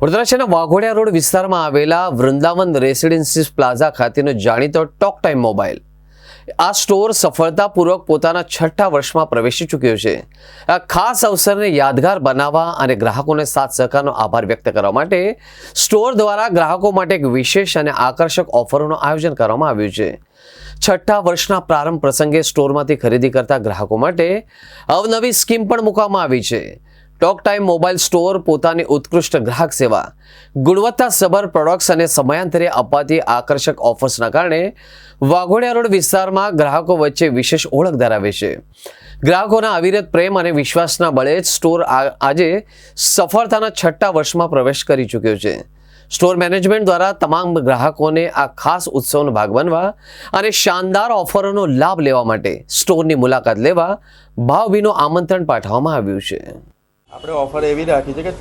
વડોદરા શહેરના વાઘોડિયા રોડ વિસ્તારમાં આવેલા વૃંદાવન રેસિડેન્સીસ પ્લાઝા ખાતેનો જાણીતો ટોક ટાઈમ મોબાઈલ આ સ્ટોર સફળતાપૂર્વક પોતાના 6ઠ્ઠા વર્ષમાં પ્રવેશી ચૂક્યો છે। આ ખાસ અવસરને યાદગાર બનાવવા અને ગ્રાહકોને સાથ સહકારનો આભાર વ્યક્ત કરવા માટે સ્ટોર દ્વારા ગ્રાહકો માટે એક વિશેષ અને આકર્ષક ઓફરોનું આયોજન કરવામાં આવ્યું છે। 6ઠ્ઠા વર્ષના પ્રારંભ પ્રસંગે સ્ટોરમાંથી ખરીદી કરતા ગ્રાહકો માટે અવનવી સ્કીમ પણ મૂકવામાં આવી છે। ટોક ટાઈમ મોબાઈલ સ્ટોર પોતાની ઉત્કૃષ્ટ ગ્રાહક સેવા, ગુણવત્તાસભર પ્રોડક્ટ્સ અને સમયાંતરે અપાતી આકર્ષક ઓફર્સના કારણે વાઘોડિયા રોડ વિસ્તારમાં ગ્રાહકો વચ્ચે વિશેષ ઓળખ ધરાવે છે। ગ્રાહકોના અવિરત પ્રેમ અને વિશ્વાસના બળે જ સ્ટોર આજે સફળતાના 6ઠ્ઠા વર્ષમાં પ્રવેશ કરી ચૂક્યો છે। સ્ટોર મેનેજમેન્ટ દ્વારા તમામ ગ્રાહકોને આ ખાસ ઉત્સવનો ભાગ બનવા અને શાનદાર ઓફરોનો લાભ લેવા માટે સ્ટોરની મુલાકાત લેવા ભાવભીનું આમંત્રણ પાઠવવામાં આવ્યું છે। આપણે ઓફર એવી રાખી છે કે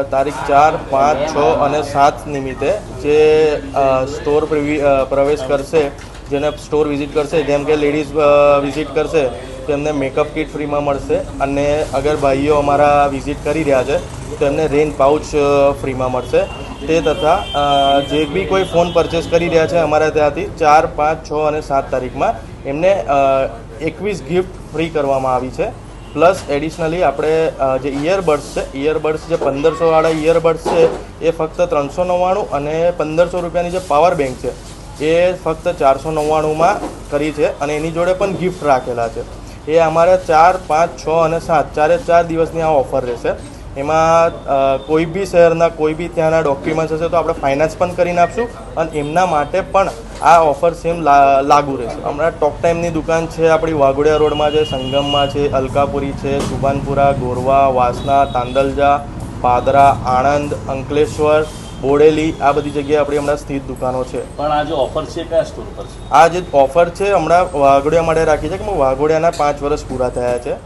તારીખ 4, 5, 6 અને 7 નિમિત્તે જે સ્ટોર પ્રવેશ કરશે, જેને સ્ટોર વિઝિટ કરશે, જેમ કે લેડીઝ વિઝિટ કરશે તો એમને મેકઅપ કિટ ફ્રીમાં મળશે અને અગર ભાઈઓ અમારા વિઝિટ કરી રહ્યા છે તો એમને રેન પાઉચ ફ્રીમાં મળશે। તે તથા જે બી કોઈ ફોન પરચેસ કરી રહ્યા છે અમારા ત્યાંથી 4, 5, 6 અને 7 તારીખમાં એમને 21 ગિફ્ટ ફ્રી કરવામાં આવી છે। પ્લસ એડિશનલી આપણે જે ઇયરબડ્સ છે, ઇયરબડ્સ જે 1500વાળા ઇયરબડ્સ છે એ ફક્ત 399 અને 1500 રૂપિયાની જે પાવર બેંક છે એ ફક્ત 499માં કરી છે અને એની જોડે પણ ગિફ્ટ રાખેલા છે। એ અમારે 4, 5, 6 અને 7 ચારે 4 દિવસની આ ઓફર રહેશે। એમાં કોઈ બી શહેરના કોઈ બી ત્યાંના ડોક્યુમેન્ટ્સ હશે તો આપણે ફાઇનાન્સ પણ કરીને આપશું અને એમના માટે પણ આ ઓફર સેમ લાગુ રહેશે। હમણાં ટોક ટાઈમની દુકાન છે આપણી વાઘોડિયા રોડમાં છે, સંગમમાં છે, અલકાપુરી છે, સુભાનપુરા, ગોરવા, વાસના, તાંદલજા, પાદરા, આણંદ, અંકલેશ્વર, બોડેલી આ બધી જગ્યાએ આપણી હમણાં સ્થિત દુકાનો છે। પણ આ જે ઓફર છે કયા સ્ટોર પર છે? આ જે ઓફર છે હમણાં વાઘોડિયા માટે રાખી છે કે વાઘોડિયાના 5 વર્ષ પૂરા થયા છે।